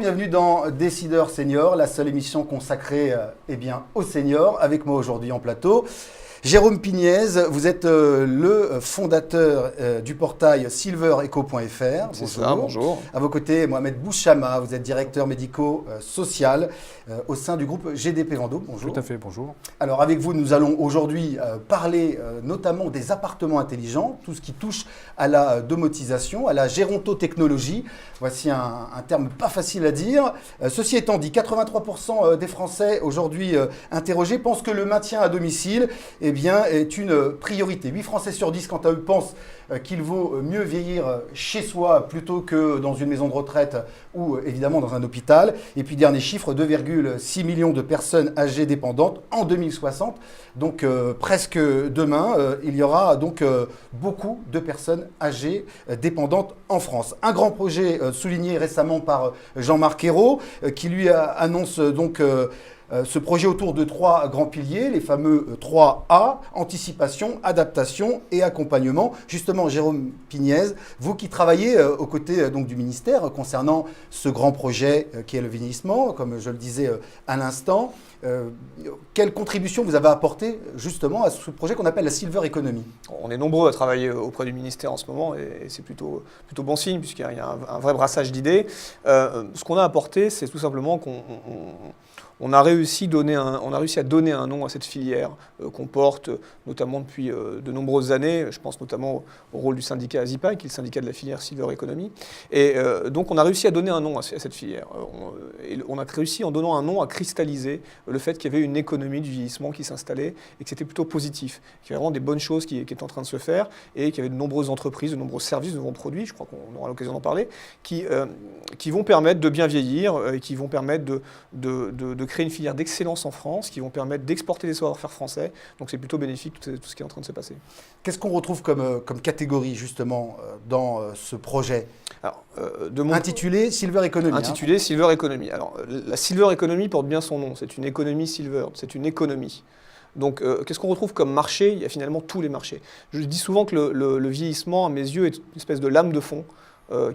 bienvenue dans Décideurs Seniors, la seule émission consacrée aux seniors. Avec moi aujourd'hui en plateau, Jérôme Pignez, vous êtes le fondateur du portail silvereco.fr. C'est ça, bonjour. À vos côtés, Mohamed Bouchama, vous êtes directeur médico-social au sein du groupe GDP Vendôme. Bonjour. Tout à fait, bonjour. Alors avec vous, nous allons aujourd'hui parler notamment des appartements intelligents, tout ce qui touche à la domotisation, à la gérontotechnologie. Voici un terme pas facile à dire. Ceci étant dit, 83% des Français aujourd'hui interrogés pensent que le maintien à domicile est une priorité. 8 Français sur 10, quant à eux, pensent qu'il vaut mieux vieillir chez soi plutôt que dans une maison de retraite ou évidemment dans un hôpital. Et puis dernier chiffre, 2,6 millions de personnes âgées dépendantes en 2060. Donc presque demain, il y aura donc beaucoup de personnes âgées dépendantes en France. Un grand projet souligné récemment par Jean-Marc Ayrault qui lui annonce donc ce projet autour de 3 grands piliers, les fameux 3A, anticipation, adaptation et accompagnement. Justement, Jérôme Pignez, vous qui travaillez aux côtés donc, du ministère concernant ce grand projet qui est le vieillissement, comme je le disais à l'instant, quelle contribution vous avez apporté justement à ce projet qu'on appelle la Silver Economy? On est nombreux à travailler auprès du ministère en ce moment et c'est plutôt bon signe puisqu'il y a un vrai brassage d'idées. Ce qu'on a apporté, c'est tout simplement qu'on a réussi à donner un nom à cette filière qu'on porte notamment depuis de nombreuses années. Je pense notamment au rôle du syndicat ASIPA, qui est le syndicat de la filière Silver Economy. Et donc on a réussi à donner un nom à cette filière. On a réussi en donnant un nom à cristalliser le fait qu'il y avait une économie du vieillissement qui s'installait et que c'était plutôt positif, qu'il y avait vraiment des bonnes choses qui étaient en train de se faire et qu'il y avait de nombreuses entreprises, de nombreux services, de nombreux produits, je crois qu'on aura l'occasion d'en parler, qui vont permettre de bien vieillir et qui vont permettre de créer une filière d'excellence en France, qui vont permettre d'exporter des savoir-faire français. Donc c'est plutôt bénéfique tout ce qui est en train de se passer. Qu'est-ce qu'on retrouve comme catégorie justement dans ce projet? Alors, intitulé Silver Economy. Intitulé Silver Economy. Alors la Silver Economy porte bien son nom. C'est une économie silver, c'est une économie. Donc, qu'est-ce qu'on retrouve comme marché? Il y a finalement tous les marchés. Je dis souvent que le vieillissement, à mes yeux, est une espèce de lame de fond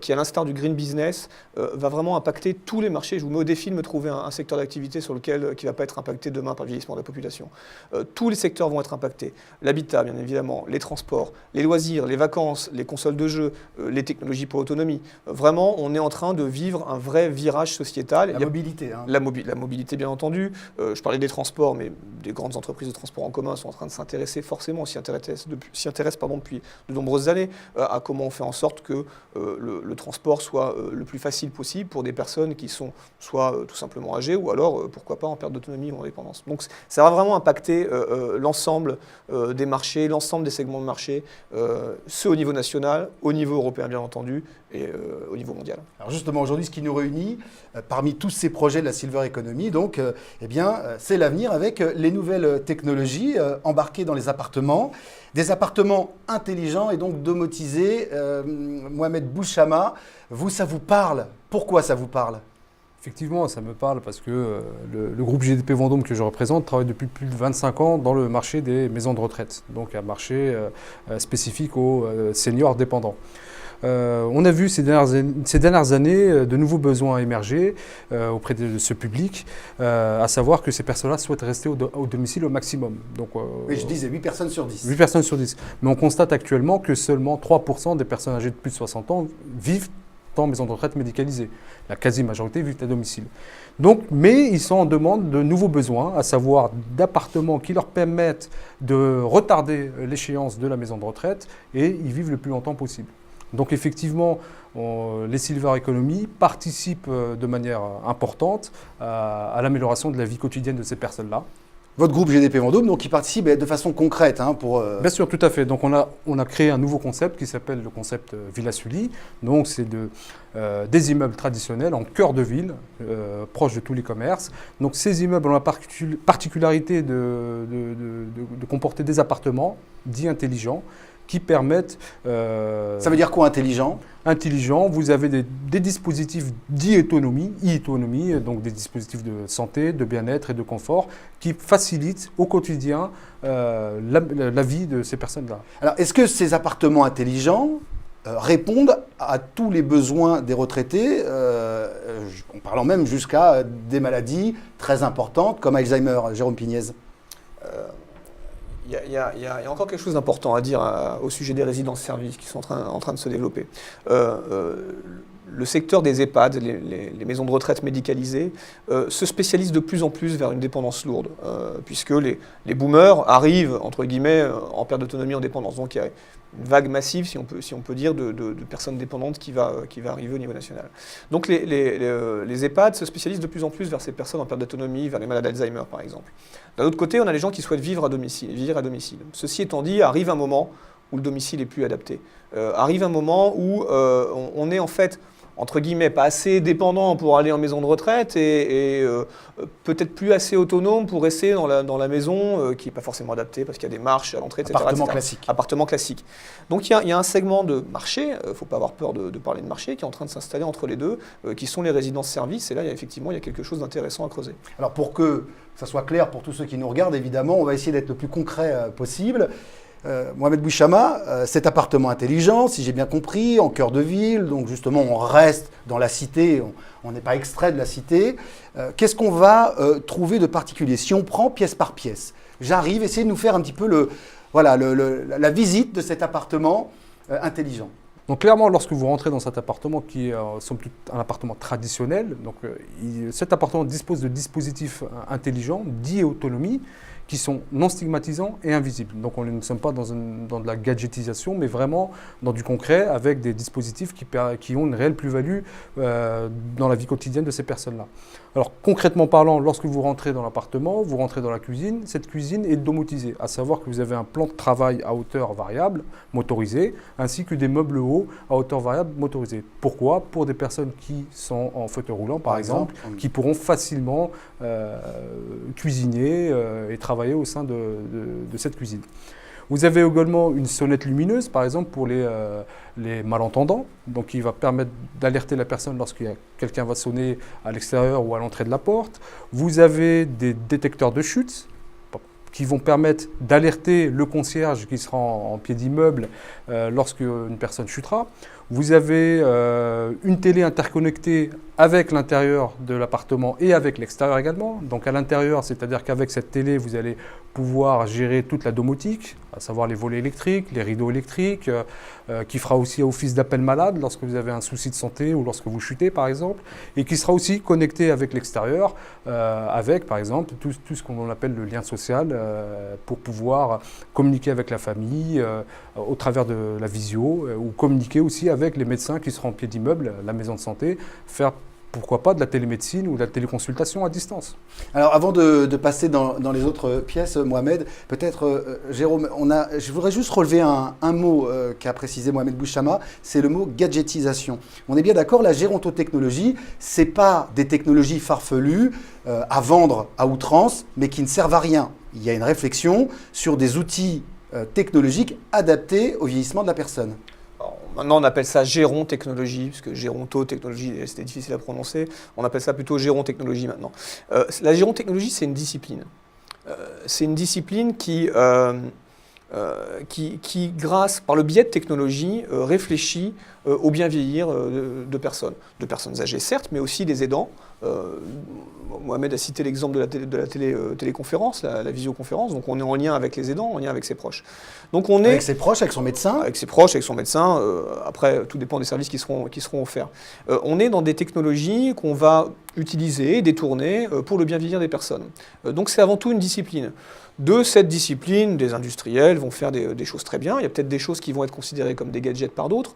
qui, à l'instar du green business, va vraiment impacter tous les marchés. Je vous mets au défi de me trouver un secteur d'activité qui ne va pas être impacté demain par le vieillissement de la population. Tous les secteurs vont être impactés. L'habitat, bien évidemment, les transports, les loisirs, les vacances, les consoles de jeux, les technologies pour l'autonomie. Vraiment, on est en train de vivre un vrai virage sociétal. La mobilité. La mobilité, bien entendu. Je parlais des transports, mais des grandes entreprises de transport en commun sont en train de s'intéresser forcément, s'y intéressent depuis de nombreuses années, à comment on fait en sorte que le transport soit le plus facile possible pour des personnes qui sont soit tout simplement âgées ou alors, pourquoi pas, en perte d'autonomie ou en dépendance. Donc ça va vraiment impacter l'ensemble des marchés, l'ensemble des segments de marché, ceux au niveau national, au niveau européen bien entendu, et au niveau mondial. Alors justement, aujourd'hui, ce qui nous réunit, parmi tous ces projets de la Silver Economy, donc, c'est l'avenir avec les nouvelles technologies embarquées dans les appartements, des appartements intelligents et donc domotisés. Mohamed Bouchama, ça vous parle? Pourquoi ça vous parle? Effectivement, ça me parle parce que le groupe GDP Vendôme que je représente travaille depuis plus de 25 ans dans le marché des maisons de retraite, donc un marché spécifique aux seniors dépendants. On a vu ces dernières années de nouveaux besoins émerger auprès de ce public, à savoir que ces personnes-là souhaitent rester au domicile au maximum. Donc, oui, je disais 8 personnes sur 10. 8 personnes sur 10. Mais on constate actuellement que seulement 3% des personnes âgées de plus de 60 ans vivent en maison de retraite médicalisée. La quasi-majorité vivent à domicile. Donc, mais ils sont en demande de nouveaux besoins, à savoir d'appartements qui leur permettent de retarder l'échéance de la maison de retraite et y vivent le plus longtemps possible. Donc effectivement, les Silver Economy participent de manière importante à l'amélioration de la vie quotidienne de ces personnes-là. Votre groupe GDP Vendôme, donc, qui participe de façon concrète pour... Bien sûr, tout à fait. Donc on a créé un nouveau concept qui s'appelle le concept Villa Sully. Donc c'est des immeubles traditionnels en cœur de ville, proches de tous les commerces. Donc ces immeubles ont la particularité de comporter des appartements dits intelligents, qui permettent... Ça veut dire quoi, intelligent? Intelligent, vous avez des dispositifs d'e-autonomie, donc des dispositifs de santé, de bien-être et de confort, qui facilitent au quotidien la vie de ces personnes-là. Alors, est-ce que ces appartements intelligents répondent à tous les besoins des retraités? en parlant même jusqu'à des maladies très importantes comme Alzheimer. Jérôme Pignez. Il y a encore quelque chose d'important à dire au sujet des résidences-services qui sont en train de se développer. Le secteur des EHPAD, les maisons de retraite médicalisées, se spécialise de plus en plus vers une dépendance lourde, puisque les boomers arrivent, entre guillemets, en perte d'autonomie, en dépendance. Donc il y a une vague massive, si on peut dire, de personnes dépendantes qui va arriver au niveau national. Donc les EHPAD se spécialisent de plus en plus vers ces personnes en perte d'autonomie, vers les malades d'Alzheimer par exemple. D'un autre côté, on a les gens qui souhaitent vivre à domicile. Ceci étant dit, arrive un moment où le domicile est plus adapté. Arrive un moment où on est en fait, entre guillemets, pas assez dépendant pour aller en maison de retraite et peut-être plus assez autonome pour rester dans la maison qui n'est pas forcément adaptée parce qu'il y a des marches à l'entrée, etc. Appartement classique. Appartement classique. Donc il y a un segment de marché, il ne faut pas avoir peur de parler de marché, qui est en train de s'installer entre les deux, qui sont les résidences-services. Et là, effectivement, il y a quelque chose d'intéressant à creuser. Alors pour que ça soit clair pour tous ceux qui nous regardent, évidemment, on va essayer d'être le plus concret possible. Mohamed Bouchama, cet appartement intelligent, si j'ai bien compris, en cœur de ville, donc justement on reste dans la cité, on n'est pas extrait de la cité. Qu'est-ce qu'on va trouver de particulier si on prend pièce par pièce? J'arrive, essayez de nous faire un petit peu la visite de cet appartement intelligent. Donc clairement, lorsque vous rentrez dans cet appartement qui est somme toute un appartement traditionnel, donc, cet appartement dispose de dispositifs intelligents, dits autonomie, qui sont non stigmatisants et invisibles. Donc on ne sommes pas dans de la gadgetisation, mais vraiment dans du concret, avec des dispositifs qui ont une réelle plus-value dans la vie quotidienne de ces personnes-là. Alors concrètement parlant, lorsque vous rentrez dans l'appartement, vous rentrez dans la cuisine, cette cuisine est domotisée, à savoir que vous avez un plan de travail à hauteur variable, motorisé, ainsi que des meubles hauts à hauteur variable, motorisés. Pourquoi? Pour des personnes qui sont en fauteuil roulant, par exemple, qui pourront facilement cuisiner et travailler au sein de cette cuisine. Vous avez également une sonnette lumineuse, par exemple, pour les malentendants, donc qui va permettre d'alerter la personne lorsqu'il y a quelqu'un va sonner à l'extérieur ou à l'entrée de la porte. Vous avez des détecteurs de chute qui vont permettre d'alerter le concierge qui sera en pied d'immeuble lorsqu'une personne chutera. Vous avez une télé interconnectée avec l'intérieur de l'appartement et avec l'extérieur également. Donc à l'intérieur, c'est-à-dire qu'avec cette télé, vous allez pouvoir gérer toute la domotique, à savoir les volets électriques, les rideaux électriques, qui fera aussi office d'appel malade lorsque vous avez un souci de santé ou lorsque vous chutez par exemple, et qui sera aussi connecté avec l'extérieur, avec par exemple tout ce qu'on appelle le lien social, pour pouvoir communiquer avec la famille au travers de la visio, ou communiquer aussi avec les médecins qui seront en pied d'immeuble, la maison de santé, faire pourquoi pas de la télémédecine ou de la téléconsultation à distance. Alors avant de passer dans les autres pièces, Mohamed, peut-être Jérôme, je voudrais juste relever un mot qu'a précisé Mohamed Bouchama, c'est le mot gadgetisation. On est bien d'accord, la gérontotechnologie, ce n'est pas des technologies farfelues à vendre à outrance, mais qui ne servent à rien. Il y a une réflexion sur des outils technologiques adaptés au vieillissement de la personne. Maintenant, on appelle ça gérontechnologie, puisque gérontotechnologie, c'était difficile à prononcer. On appelle ça plutôt gérontechnologie maintenant. La gérontechnologie, c'est une discipline. C'est une discipline qui, grâce, par le biais de technologie, réfléchit au bien vieillir de personnes âgées certes, mais aussi des aidants. Mohamed a cité l'exemple de la téléconférence, la visioconférence, donc on est en lien avec les aidants, en lien avec ses proches. Donc on est avec ses proches, avec son médecin. Avec ses proches, avec son médecin, après tout dépend des services qui seront offerts. On est dans des technologies qu'on va utiliser, détourner pour le bien vieillir des personnes. Donc c'est avant tout une discipline. De cette discipline, des industriels vont faire des choses très bien. Il y a peut-être des choses qui vont être considérées comme des gadgets par d'autres.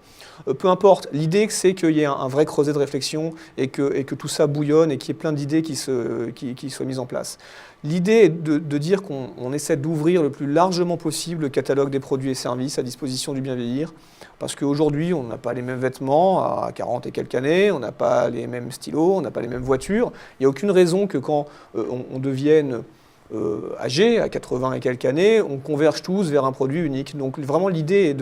Peu importe, l'idée c'est qu'il y ait un vrai creuset de réflexion et que tout ça bouillonne et qu'il y ait plein d'idées qui soient mises en place. L'idée est de dire qu'on essaie d'ouvrir le plus largement possible le catalogue des produits et services à disposition du bien vieillir. Parce qu'aujourd'hui, on n'a pas les mêmes vêtements à 40 et quelques années, on n'a pas les mêmes stylos, on n'a pas les mêmes voitures. Il n'y a aucune raison que quand on devienne âgés, à 80 et quelques années, on converge tous vers un produit unique. Donc vraiment l'idée est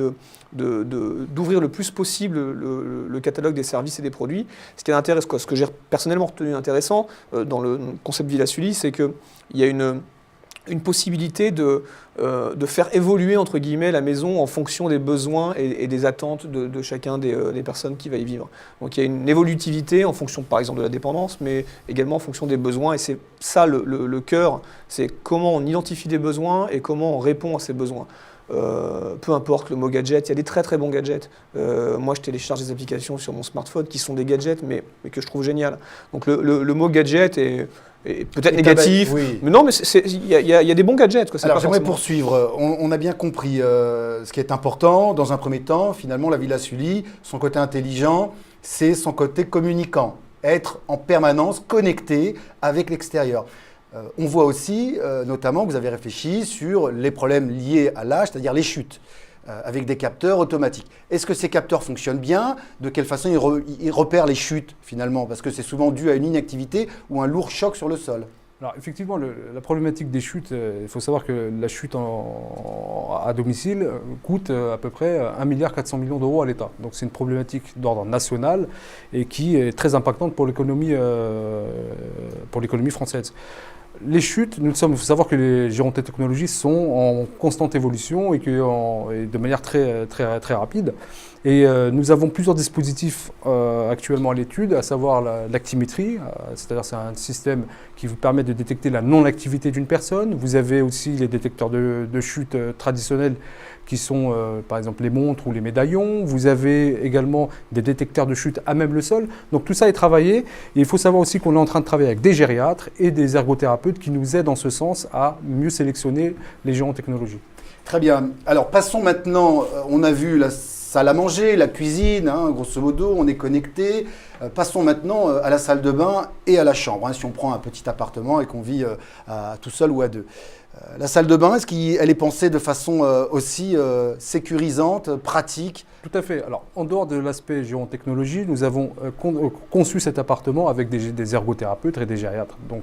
d'ouvrir le plus possible le catalogue des services et des produits. Ce qui est intéressant, ce que j'ai personnellement retenu intéressant dans le concept Villa Sully, c'est qu'il y a une possibilité de faire évoluer, entre guillemets, la maison en fonction des besoins et des attentes de chacun des personnes qui va y vivre. Donc il y a une évolutivité en fonction, par exemple, de la dépendance, mais également en fonction des besoins. Et c'est ça le cœur, c'est comment on identifie des besoins et comment on répond à ces besoins. Peu importe le mot gadget, il y a des très très bons gadgets. Moi je télécharge des applications sur mon smartphone qui sont des gadgets mais que je trouve génial. Donc le mot gadget est peut-être négatif, oui. mais non, mais il y a des bons gadgets. Quoi. Alors j'aimerais poursuivre. On a bien compris ce qui est important. Dans un premier temps, finalement, la Villa Sully, son côté intelligent, c'est son côté communicant. Être en permanence connecté avec l'extérieur. On voit aussi, notamment, que vous avez réfléchi sur les problèmes liés à l'âge, c'est-à-dire les chutes, avec des capteurs automatiques. Est-ce que ces capteurs fonctionnent bien? De quelle façon ils repèrent les chutes, finalement? Parce que c'est souvent dû à une inactivité ou un lourd choc sur le sol. Alors effectivement, la problématique des chutes, il faut savoir que la chute à domicile coûte à peu près 1,4 milliard d'euros à l'État. Donc c'est une problématique d'ordre national et qui est très impactante pour l'économie française. Les chutes, il faut savoir que les Girontais Technologies sont en constante évolution et de manière très, très, très rapide. Et nous avons plusieurs dispositifs actuellement à l'étude, à savoir l'actimétrie, c'est-à-dire c'est un système qui vous permet de détecter la non-activité d'une personne. Vous avez aussi les détecteurs de chute traditionnels qui sont par exemple les montres ou les médaillons. Vous avez également des détecteurs de chute à même le sol. Donc tout ça est travaillé. Et il faut savoir aussi qu'on est en train de travailler avec des gériatres et des ergothérapeutes qui nous aident en ce sens à mieux sélectionner les géants en technologie. Très bien. Alors passons maintenant, on a vu la salle à manger, la cuisine, hein, grosso modo, on est connecté. Passons maintenant à la salle de bain et à la chambre, hein, si on prend un petit appartement et qu'on vit tout seul ou à deux. La salle de bain, est-ce qu'elle est pensée de façon aussi sécurisante, pratique? Tout à fait. Alors, en dehors de l'aspect géotechnologie, nous avons conçu cet appartement avec des ergothérapeutes et des gériatres. Donc,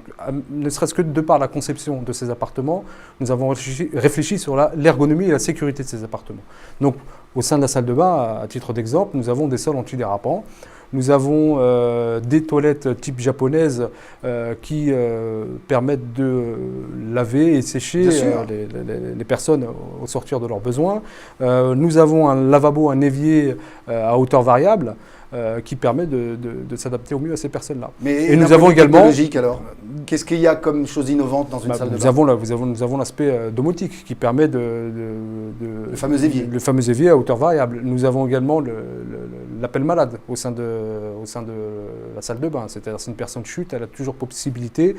ne serait-ce que de par la conception de ces appartements, nous avons réfléchi sur l'ergonomie et la sécurité de ces appartements. Donc, au sein de la salle de bain, à titre d'exemple, nous avons des sols antidérapants. Nous avons des toilettes type japonaise qui permettent de laver et sécher les personnes au sortir de leurs besoins. Nous avons un lavabo, un évier à hauteur variable qui permet de s'adapter au mieux à ces personnes-là. Et nous avons également technologique alors. Qu'est-ce qu'il y a comme chose innovante dans une salle de bain? Nous avons l'aspect domotique qui permet le fameux évier. Le fameux évier à hauteur variable. Nous avons également l'appel malade au sein de la salle de bain. C'est-à-dire si une personne chute, elle a toujours possibilité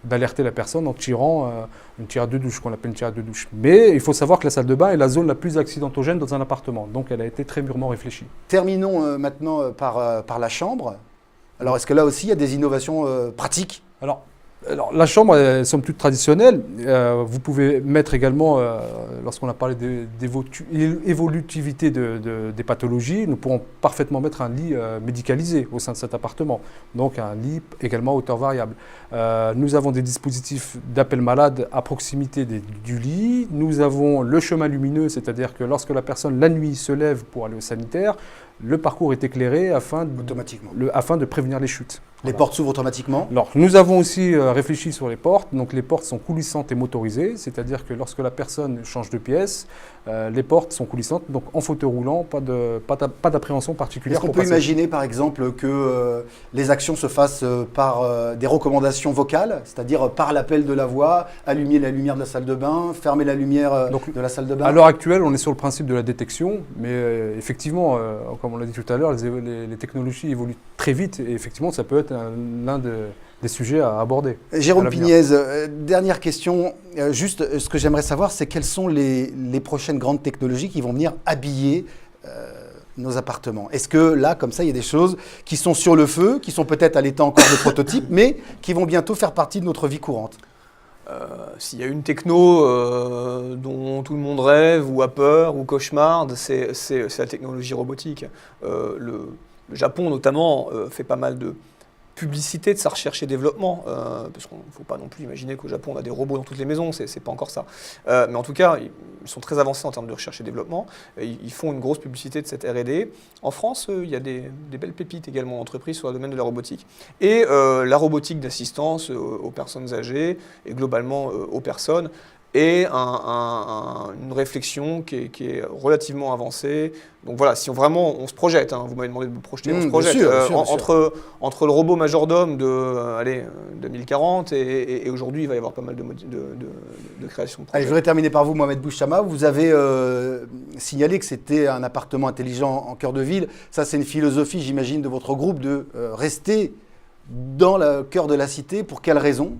d'alerter la personne en tirant une tirade de douche, qu'on appelle une tirade de douche. Mais il faut savoir que la salle de bain est la zone la plus accidentogène dans un appartement. Donc elle a été très mûrement réfléchie. Terminons maintenant par la chambre. Alors, est-ce que là aussi, il y a des innovations pratiques? Alors, la chambre est somme toute traditionnelle. Vous pouvez mettre également, lorsqu'on a parlé d'évolutivité des pathologies, nous pourrons parfaitement mettre un lit médicalisé au sein de cet appartement. Donc un lit également à hauteur variable. Nous avons des dispositifs d'appel malade à proximité du lit. Nous avons le chemin lumineux, c'est-à-dire que lorsque la personne la nuit se lève pour aller au sanitaire, le parcours est éclairé afin de prévenir les chutes. Les portes s'ouvrent automatiquement? Alors, nous avons aussi réfléchi sur les portes. Donc, les portes sont coulissantes et motorisées, c'est-à-dire que lorsque la personne change de pièce, les portes sont coulissantes, donc en fauteuil roulant, pas d'appréhension particulière. Est-ce qu'on peut imaginer, par exemple, que les actions se fassent par des recommandations vocales, c'est-à-dire par l'appel de la voix, allumer la lumière de la salle de bain, fermer la lumière de la salle de bain? À l'heure actuelle, on est sur le principe de la détection, mais effectivement, comme on l'a dit tout à l'heure, les technologies évoluent très vite et effectivement, ça peut être l'un des sujets à aborder. Jérôme Pignez, dernière question. Juste, ce que j'aimerais savoir, c'est quelles sont les prochaines grandes technologies qui vont venir habiller nos appartements. Est-ce que là, comme ça, il y a des choses qui sont sur le feu, qui sont peut-être à l'état encore de prototype, mais qui vont bientôt faire partie de notre vie courante? S'il y a une techno dont tout le monde rêve ou a peur ou cauchemarde, c'est la technologie robotique. Le Japon notamment fait pas mal de publicité de sa recherche et développement, parce qu'il ne faut pas non plus imaginer qu'au Japon on a des robots dans toutes les maisons, c'est pas encore ça. Mais en tout cas, sont très avancés en termes de recherche et développement. Ils font une grosse publicité de cette R&D. En France, il y a des belles pépites également d'entreprises sur le domaine de la robotique. Et la robotique d'assistance aux personnes âgées et globalement aux personnes est une réflexion qui est relativement avancée. Donc voilà, si on se projette, vous m'avez demandé de me projeter, on se projette. Bien sûr. Entre le robot majordome de 2040 et aujourd'hui, il va y avoir pas mal de créations de projets. Allez, je voudrais terminer par vous, Mohamed Bouchama. Vous avez signalé que c'était un appartement intelligent en cœur de ville. Ça, c'est une philosophie, j'imagine, de votre groupe de rester dans le cœur de la cité. Pour quelle raison ?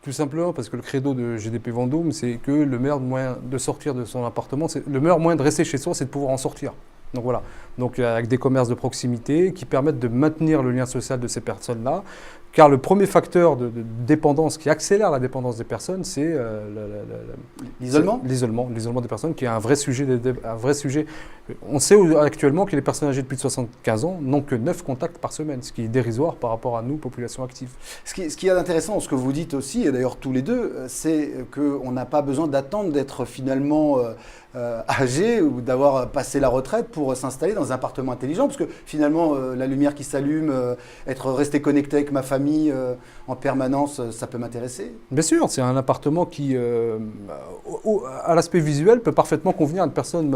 Tout simplement parce que le credo de GDP Vendôme, c'est que le meilleur moyen de sortir de son appartement, le meilleur moyen de rester chez soi, c'est de pouvoir en sortir. Donc voilà, donc avec des commerces de proximité qui permettent de maintenir le lien social de ces personnes-là, car le premier facteur de dépendance qui accélère la dépendance des personnes, c'est l'isolement. L'isolement des personnes, qui est un vrai sujet. On sait actuellement que les personnes âgées de plus de 75 ans n'ont que 9 contacts par semaine, ce qui est dérisoire par rapport à nous, population active. Ce qui est intéressant dans ce que vous dites aussi, et d'ailleurs tous les deux, c'est qu'on n'a pas besoin d'attendre d'être finalement âgé ou d'avoir passé la retraite pour s'installer dans un appartement intelligent, parce que finalement la lumière qui s'allume, être resté connecté avec ma famille en permanence, ça peut m'intéresser. Bien sûr, c'est un appartement qui, à l'aspect visuel, peut parfaitement convenir à une personne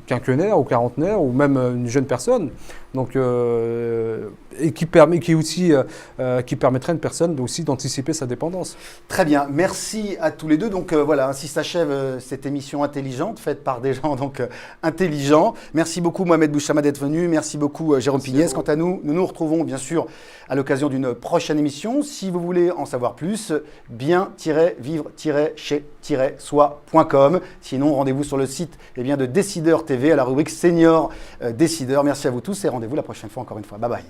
quinquagénaire ou quarantenaire ou même une jeune personne. Donc, et qui permettrait à une personne aussi d'anticiper sa dépendance. Très bien, merci à tous les deux. Donc voilà, ainsi s'achève cette émission intelligente faite par des gens donc intelligents. Merci beaucoup Mohamed Bouchama d'être venu. Merci beaucoup Jérôme Pignès. Quant à nous, nous nous retrouvons bien sûr à l'occasion d'une prochaine émission. Si vous voulez en savoir plus, bien-vivre-chez-soi.com. Sinon, rendez-vous sur le site de Décideur TV à la rubrique Senior Décideur. Merci à vous tous et rendez-vous la prochaine fois encore une fois. Bye bye.